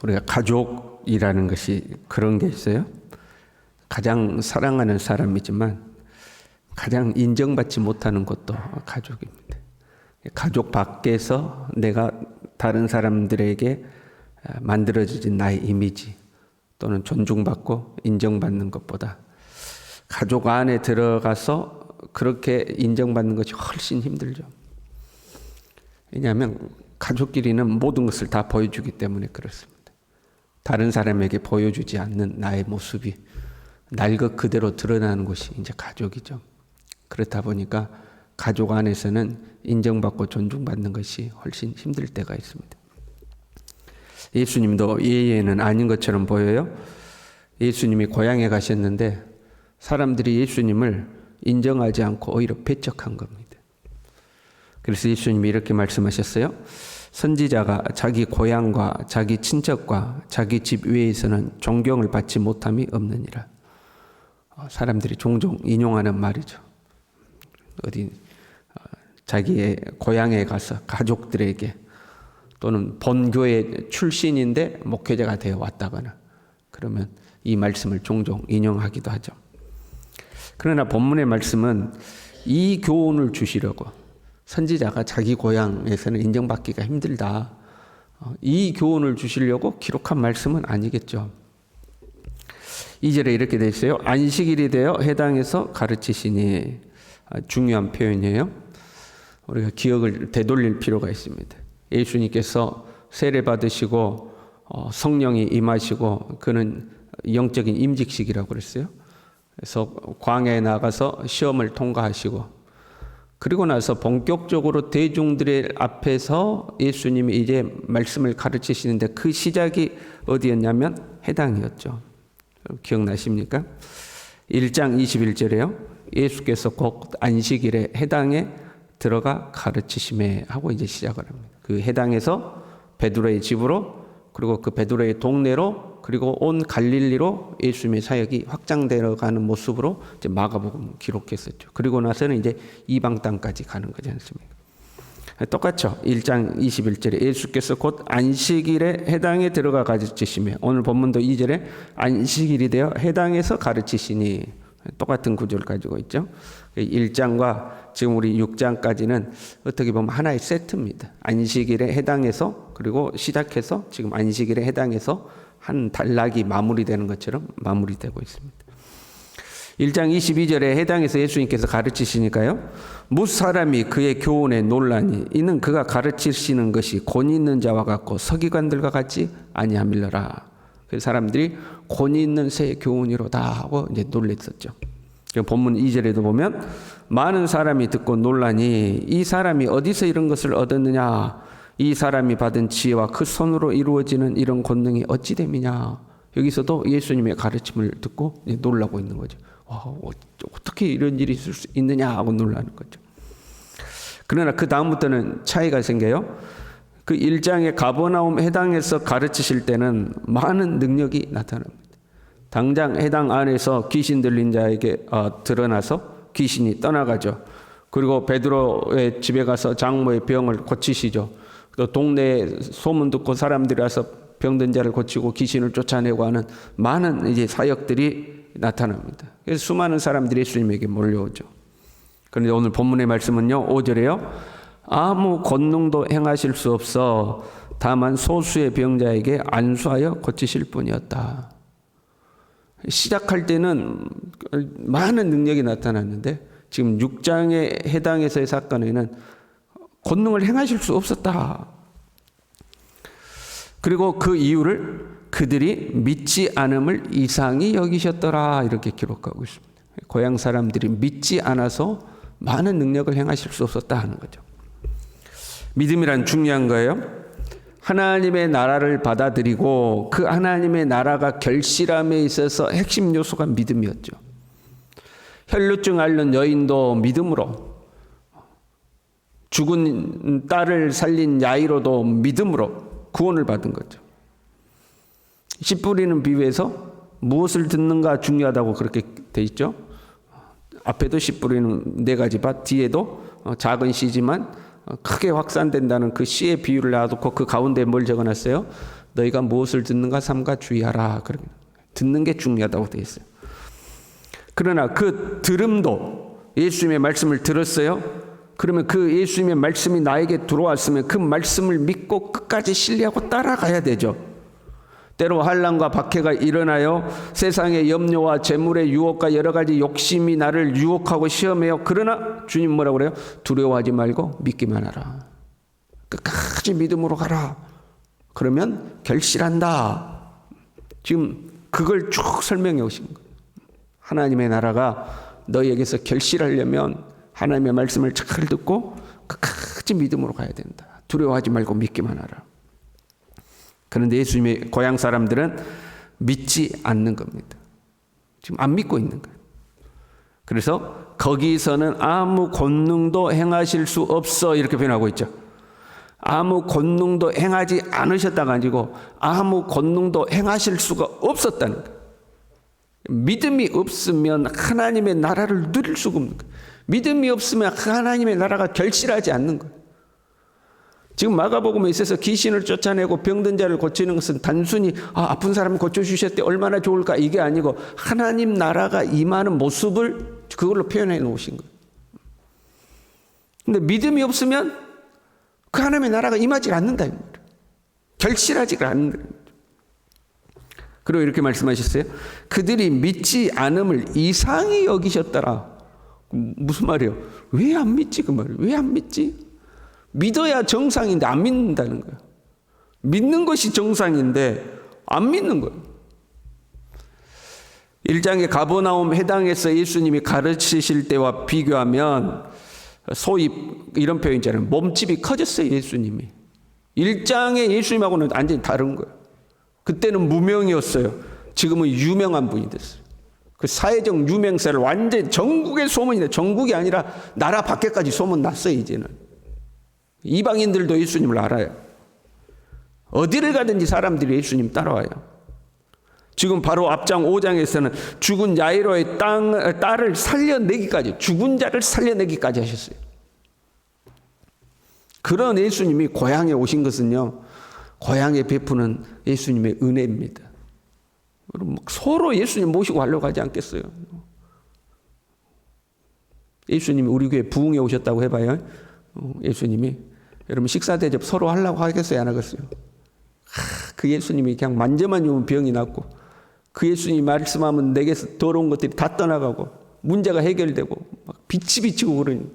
우리가 가족이라는 것이 그런 게 있어요. 가장 사랑하는 사람이지만 가장 인정받지 못하는 것도 가족입니다. 가족 밖에서 내가 다른 사람들에게 만들어진 나의 이미지 또는 존중받고 인정받는 것보다 가족 안에 들어가서 그렇게 인정받는 것이 훨씬 힘들죠. 왜냐하면 가족끼리는 모든 것을 다 보여주기 때문에 그렇습니다. 다른 사람에게 보여주지 않는 나의 모습이 날 것 그대로 드러나는 것이 이제 가족이죠. 그렇다 보니까 가족 안에서는 인정받고 존중받는 것이 훨씬 힘들 때가 있습니다. 예수님도 예예는 아닌 것처럼 보여요. 예수님이 고향에 가셨는데 사람들이 예수님을 인정하지 않고 오히려 배척한 겁니다. 그래서 예수님이 이렇게 말씀하셨어요. 선지자가 자기 고향과 자기 친척과 자기 집 외에서는 존경을 받지 못함이 없느니라. 사람들이 종종 인용하는 말이죠. 자기의 고향에 가서 가족들에게 또는 본교회 출신인데 목회자가 되어 왔다거나 그러면 이 말씀을 종종 인용하기도 하죠. 그러나 본문의 말씀은 이 교훈을 주시려고 선지자가 자기 고향에서는 인정받기가 힘들다. 이 교훈을 주시려고 기록한 말씀은 아니겠죠. 2절에 이렇게 되어 있어요. 안식일이 되어 해당해서 가르치시니. 중요한 표현이에요. 우리가 기억을 되돌릴 필요가 있습니다. 예수님께서 세례 받으시고 성령이 임하시고 그는 영적인 임직식이라고 그랬어요. 그래서 광야에 나가서 시험을 통과하시고 그리고 나서 본격적으로 대중들의 앞에서 예수님이 이제 말씀을 가르치시는데 그 시작이 어디였냐면 해당이었죠. 기억나십니까? 1장 21절에요. 예수께서 곧 안식일에 해당에 들어가 가르치심에 하고 이제 시작을 합니다. 그 해당에서 베드로의 집으로 그리고 그 베드로의 동네로 그리고 온 갈릴리로 예수님의 사역이 확장되어 가는 모습으로 이제 마가복음 기록했었죠. 그리고 나서는 이제 이방 땅까지 가는 거지 않습니까? 똑같죠. 1장 21절에 예수께서 곧 안식일에 해당에 들어가 가르치시며 오늘 본문도 2절에 안식일이 되어 해당에서 가르치시니 똑같은 구조를 가지고 있죠. 1장과 지금 우리 6장까지는 어떻게 보면 하나의 세트입니다. 안식일에 해당해서 그리고 시작해서 지금 안식일에 해당해서 한 단락이 마무리되는 것처럼 마무리되고 있습니다. 1장 22절에 해당해서 예수님께서 가르치시니까요. 무사람이 그의 교훈에 놀라니 이는 그가 가르치시는 것이 권위 있는 자와 같고 서기관들과 같지 아니함일러라. 그 사람들이 권위 있는 새 교훈이로다 하고 이제 놀랬었죠. 본문 2절에도 보면 많은 사람이 듣고 놀라니 이 사람이 어디서 이런 것을 얻었느냐 이 사람이 받은 지혜와 그 손으로 이루어지는 이런 권능이 어찌 됨이냐. 여기서도 예수님의 가르침을 듣고 놀라고 있는 거죠. 와, 어떻게 이런 일이 있을 수 있느냐 하고 놀라는 거죠. 그러나 그 다음부터는 차이가 생겨요. 그 1장의 가버나움 해당에서 가르치실 때는 많은 능력이 나타납니다. 당장 해당 안에서 귀신 들린 자에게 드러나서 귀신이 떠나가죠. 그리고 베드로의 집에 가서 장모의 병을 고치시죠. 또 동네에 소문 듣고 사람들이 와서 병든 자를 고치고 귀신을 쫓아내고 하는 많은 이제 사역들이 나타납니다. 그래서 수많은 사람들이 예수님에게 몰려오죠. 그런데 오늘 본문의 말씀은요, 5절에요. 아무 권능도 행하실 수 없어 다만 소수의 병자에게 안수하여 고치실 뿐이었다. 시작할 때는 많은 능력이 나타났는데 지금 6장에 해당해서의 사건에는 권능을 행하실 수 없었다. 그리고 그 이유를 그들이 믿지 않음을 이상히 여기셨더라 이렇게 기록하고 있습니다. 고향 사람들이 믿지 않아서 많은 능력을 행하실 수 없었다 하는 거죠. 믿음이란 중요한 거예요. 하나님의 나라를 받아들이고 그 하나님의 나라가 결실함에 있어서 핵심 요소가 믿음이었죠. 혈루증 앓는 여인도 믿음으로, 죽은 딸을 살린 야이로도 믿음으로 구원을 받은 거죠. 씨 뿌리는 비유에서 무엇을 듣는가 중요하다고 그렇게 돼 있죠. 앞에도 씨 뿌리는 4가지 밭, 뒤에도 작은 씨지만 크게 확산된다는 그 씨의 비유를 놔두고 그 가운데 뭘 적어놨어요? 너희가 무엇을 듣는가 삼가 주의하라. 듣는 게 중요하다고 되어 있어요. 그러나 그 들음도 예수님의 말씀을 들었어요. 그러면 그 예수님의 말씀이 나에게 들어왔으면 그 말씀을 믿고 끝까지 신뢰하고 따라가야 되죠. 때로 환난과 박해가 일어나요. 세상의 염려와 재물의 유혹과 여러 가지 욕심이 나를 유혹하고 시험해요. 그러나 주님 뭐라고 그래요? 두려워하지 말고 믿기만 하라. 끝까지 믿음으로 가라. 그러면 결실한다. 지금 그걸 쭉 설명해 오신 거예요. 하나님의 나라가 너희에게서 결실하려면 하나님의 말씀을 잘 듣고 끝까지 믿음으로 가야 된다. 두려워하지 말고 믿기만 하라. 그런데 예수님의 고향 사람들은 믿지 않는 겁니다. 지금 안 믿고 있는 거예요. 그래서 거기서는 아무 권능도 행하실 수 없어 이렇게 표현하고 있죠. 아무 권능도 행하지 않으셨다가 아니고 아무 권능도 행하실 수가 없었다는 거예요. 믿음이 없으면 하나님의 나라를 누릴 수가 없는 거예요. 믿음이 없으면 하나님의 나라가 결실하지 않는 거예요. 지금 마가복음에 있어서 귀신을 쫓아내고 병든 자를 고치는 것은 단순히 아픈 사람을 고쳐주셨대 얼마나 좋을까 이게 아니고 하나님 나라가 임하는 모습을 그걸로 표현해 놓으신 거예요. 근데 믿음이 없으면 그 하나님의 나라가 임하지 않는다. 결실하지 않는다. 그리고 이렇게 말씀하셨어요. 그들이 믿지 않음을 이상히 여기셨더라. 무슨 말이에요? 왜 안 믿지? 그 말이에요. 왜 안 믿지? 믿어야 정상인데 안 믿는다는 거예요. 믿는 것이 정상인데 안 믿는 거예요. 1장의 가버나움 해당에서 예수님이 가르치실 때와 비교하면 소위 이런 표현 있잖아요. 몸집이 커졌어요. 예수님이. 1장의 예수님하고는 완전히 다른 거예요. 그때는 무명이었어요. 지금은 유명한 분이 됐어요. 그 사회적 유명세를 완전히 전국에 소문이 나요. 전국이 아니라 나라 밖에까지 소문 났어요. 이제는. 이방인들도 예수님을 알아요. 어디를 가든지 사람들이 예수님 따라와요. 지금 바로 앞장 5장에서는 죽은 야이로의 딸을 살려내기까지, 죽은 자를 살려내기까지 하셨어요. 그런 예수님이 고향에 오신 것은요, 고향에 베푸는 예수님의 은혜입니다. 서로 예수님 모시고 가려고 하지 않겠어요? 예수님이 우리 교회 부흥에 오셨다고 해봐요. 예수님이 여러분 식사 대접 서로 하려고 하겠어요? 안 하겠어요? 그 예수님이 그냥 만져만 주면 병이 낫고 그 예수님이 말씀하면 내게서 더러운 것들이 다 떠나가고 문제가 해결되고 막 빛이 비치고 그러니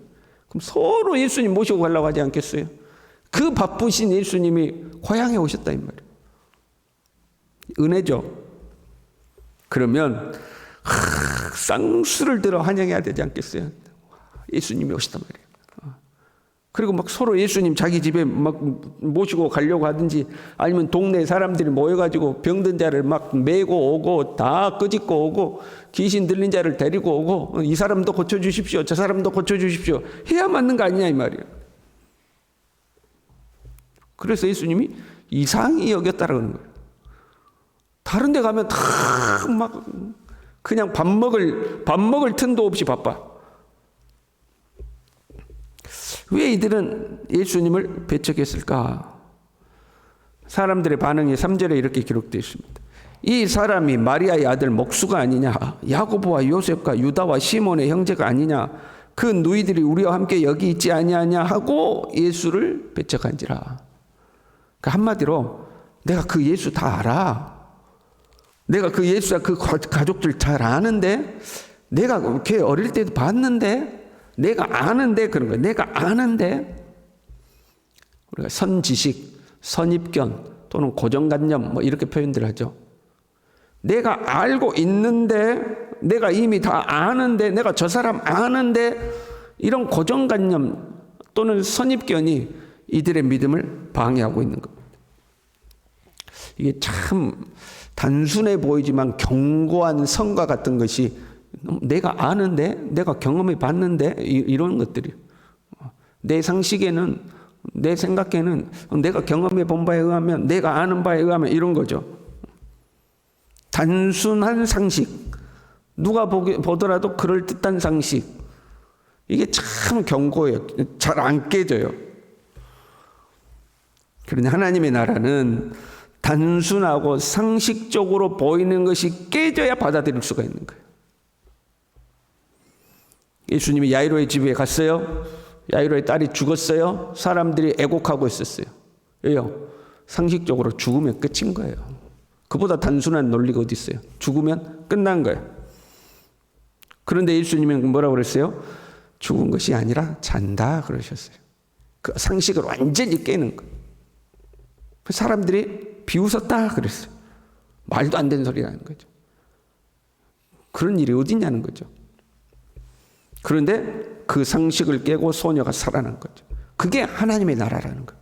그럼 서로 예수님 모시고 가려고 하지 않겠어요? 그 바쁘신 예수님이 고향에 오셨다 이 말이에요. 은혜죠. 그러면 쌍수를 들어 환영해야 되지 않겠어요? 예수님이 오셨단 말이에요. 그리고 막 서로 예수님 자기 집에 막 모시고 가려고 하든지 아니면 동네 사람들이 모여가지고 병든 자를 막 메고 오고 다 끄집고 오고 귀신 들린 자를 데리고 오고 이 사람도 고쳐주십시오. 저 사람도 고쳐주십시오. 해야 맞는 거 아니냐 이 말이에요. 그래서 예수님이 이상히 여겼다라는 거예요. 다른 데 가면 다 막 그냥 밥 먹을 틈도 없이 바빠. 왜 이들은 예수님을 배척했을까? 사람들의 반응이 3절에 이렇게 기록되어 있습니다. 이 사람이 마리아의 아들 목수가 아니냐? 야고보와 요셉과 유다와 시몬의 형제가 아니냐? 그 누이들이 우리와 함께 여기 있지 아니하냐 하고 예수를 배척한지라. 그러니까 한마디로 내가 그 예수 다 알아. 내가 그 예수와 그 가족들 잘 아는데 내가 걔 어릴 때도 봤는데 내가 아는데 그런 거예요. 내가 아는데 우리가 선지식, 선입견 또는 고정관념 뭐 이렇게 표현들 하죠. 내가 알고 있는데 내가 이미 다 아는데 내가 저 사람 아는데 이런 고정관념 또는 선입견이 이들의 믿음을 방해하고 있는 겁니다. 이게 참 단순해 보이지만 견고한 성과 같은 것이 내가 아는데 내가 경험해 봤는데 이런 것들이 내 상식에는 내 생각에는 내가 경험해 본 바에 의하면 내가 아는 바에 의하면 이런 거죠. 단순한 상식 누가 보더라도 그럴듯한 상식 이게 참 견고해요. 잘 안 깨져요. 그런데 하나님의 나라는 단순하고 상식적으로 보이는 것이 깨져야 받아들일 수가 있는 거예요. 예수님이 야이로의 집에 갔어요. 야이로의 딸이 죽었어요. 사람들이 애곡하고 있었어요. 왜요? 상식적으로 죽으면 끝인 거예요. 그보다 단순한 논리가 어디 있어요? 죽으면 끝난 거예요. 그런데 예수님이 뭐라고 그랬어요? 죽은 것이 아니라 잔다 그러셨어요. 그 상식을 완전히 깨는 거예요. 사람들이 비웃었다 그랬어요. 말도 안 되는 소리라는 거죠. 그런 일이 어디 있냐는 거죠. 그런데 그 상식을 깨고 소녀가 살아난 거죠. 그게 하나님의 나라라는 거예요.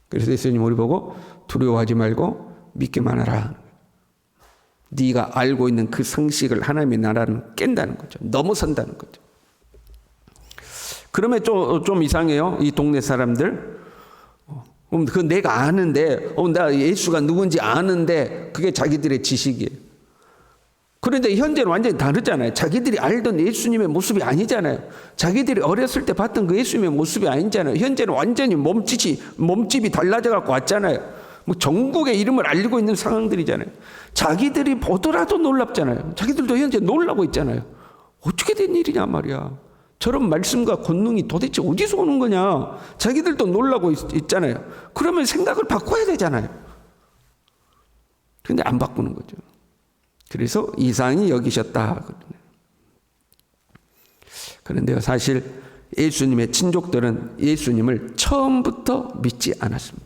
그래서 예수님 우리 보고 두려워하지 말고 믿기만 하라. 네가 알고 있는 그 상식을 하나님의 나라는 깬다는 거죠. 넘어선다는 거죠. 그러면 좀 이상해요. 이 동네 사람들. 그 내가 아는데, 나 예수가 누군지 아는데 그게 자기들의 지식이에요. 그런데 현재는 완전히 다르잖아요. 자기들이 알던 예수님의 모습이 아니잖아요. 자기들이 어렸을 때 봤던 그 예수님의 모습이 아니잖아요. 현재는 완전히 몸집이 달라져 갖고 왔잖아요. 뭐 전국의 이름을 알리고 있는 상황들이잖아요. 자기들이 보더라도 놀랍잖아요. 자기들도 현재 놀라고 있잖아요. 어떻게 된 일이냐 말이야. 저런 말씀과 권능이 도대체 어디서 오는 거냐. 자기들도 놀라고 있잖아요. 그러면 생각을 바꿔야 되잖아요. 그런데 안 바꾸는 거죠. 그래서 이상히 여기셨다. 그런데요, 사실 예수님의 친족들은 예수님을 처음부터 믿지 않았습니다.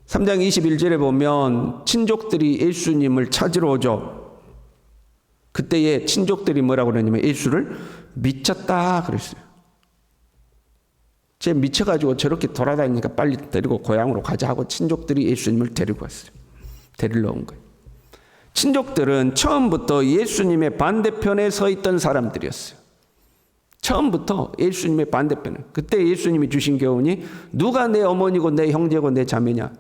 3장 21절에 보면 친족들이 예수님을 찾으러 오죠. 그때의 친족들이 뭐라고 그러냐면 예수를 미쳤다 그랬어요. 쟤 미쳐가지고 저렇게 돌아다니니까 빨리 데리고 고향으로 가자 하고 친족들이 예수님을 데리고 왔어요. 데리러 온 거예요. 친족들은 처음부터 예수님의 반대편에 서 있던 사람들이었어요. 처음부터 예수님의 반대편에. 그때 예수님이 주신 교훈이 누가 내 어머니고 내 형제고 내 자매냐?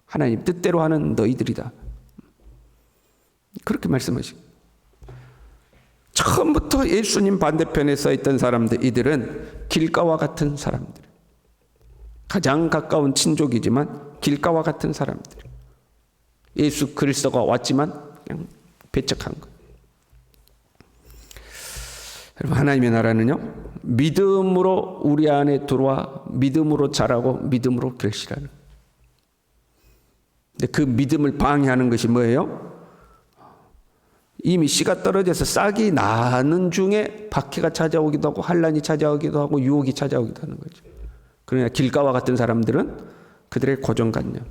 하나님 뜻대로 하는 너희들이다. 그렇게 말씀하시고. 처음부터 예수님 반대편에 서 있던 사람들, 이들은 길가와 같은 사람들. 가장 가까운 친족이지만 길가와 같은 사람들. 예수 그리스도가 왔지만 그냥 배척한 거예요. 여러분, 하나님의 나라는요, 믿음으로 우리 안에 들어와 믿음으로 자라고 믿음으로 결실하는. 근데 그 믿음을 방해하는 것이 뭐예요? 이미 씨가 떨어져서 싹이 나는 중에 박해가 찾아오기도 하고 환란이 찾아오기도 하고 유혹이 찾아오기도 하는 거죠. 그러나 길가와 같은 사람들은 그들의 고정관념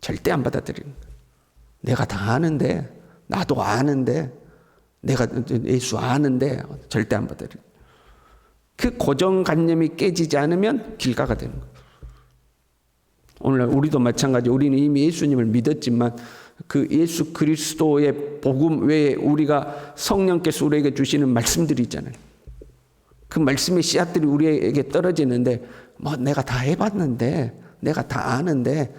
절대 안 받아들이는 거예요. 내가 다 아는데, 나도 아는데, 내가 예수 아는데 절대 안 받아들여요. 그 고정관념이 깨지지 않으면 길가가 되는 거예요. 오늘날 우리도 마찬가지. 우리는 이미 예수님을 믿었지만 그 예수 그리스도의 복음 외에 우리가 성령께서 우리에게 주시는 말씀들이 있잖아요. 그 말씀의 씨앗들이 우리에게 떨어지는데 뭐 내가 다 해봤는데, 내가 다 아는데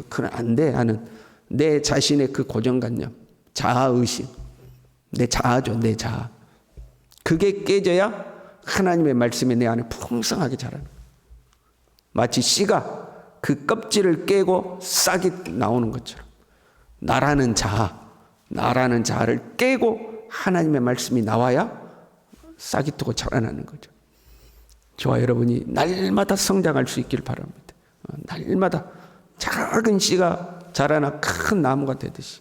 그건 안 돼 하는 내 자신의 그 고정관념, 자아의식, 내 자아죠, 내 자아. 그게 깨져야 하나님의 말씀이 내 안에 풍성하게 자라는 거예요. 마치 씨가 그 껍질을 깨고 싹이 나오는 것처럼 나라는 자아를 깨고 하나님의 말씀이 나와야 싹이 트고 자라나는 거죠. 저와 여러분이 날마다 성장할 수 있길 바랍니다. 날마다 작은 씨가 자라나 큰 나무가 되듯이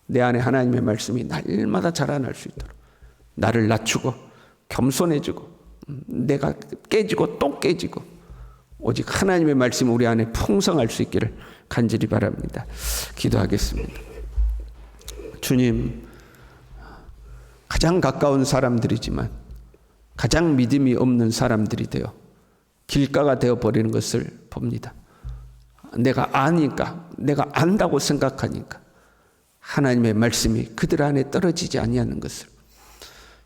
내 안에 하나님의 말씀이 날마다 자라날 수 있도록 나를 낮추고 겸손해지고 내가 깨지고 또 깨지고 오직 하나님의 말씀이 우리 안에 풍성할 수 있기를 간절히 바랍니다. 기도하겠습니다. 주님, 가장 가까운 사람들이지만 가장 믿음이 없는 사람들이 되어 길가가 되어버리는 것을 봅니다. 내가 아니까, 내가 안다고 생각하니까 하나님의 말씀이 그들 안에 떨어지지 아니하는 것을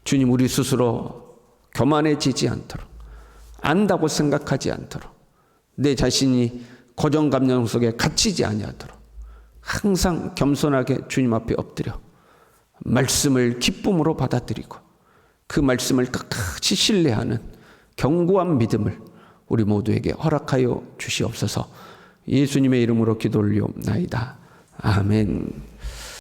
주님, 우리 스스로 교만해지지 않도록, 안다고 생각하지 않도록, 내 자신이 고정관념 속에 갇히지 아니하도록 항상 겸손하게 주님 앞에 엎드려 말씀을 기쁨으로 받아들이고 그 말씀을 끝까지 신뢰하는 견고한 믿음을 우리 모두에게 허락하여 주시옵소서. 예수님의 이름으로 기도 올리옵나이다. 아멘.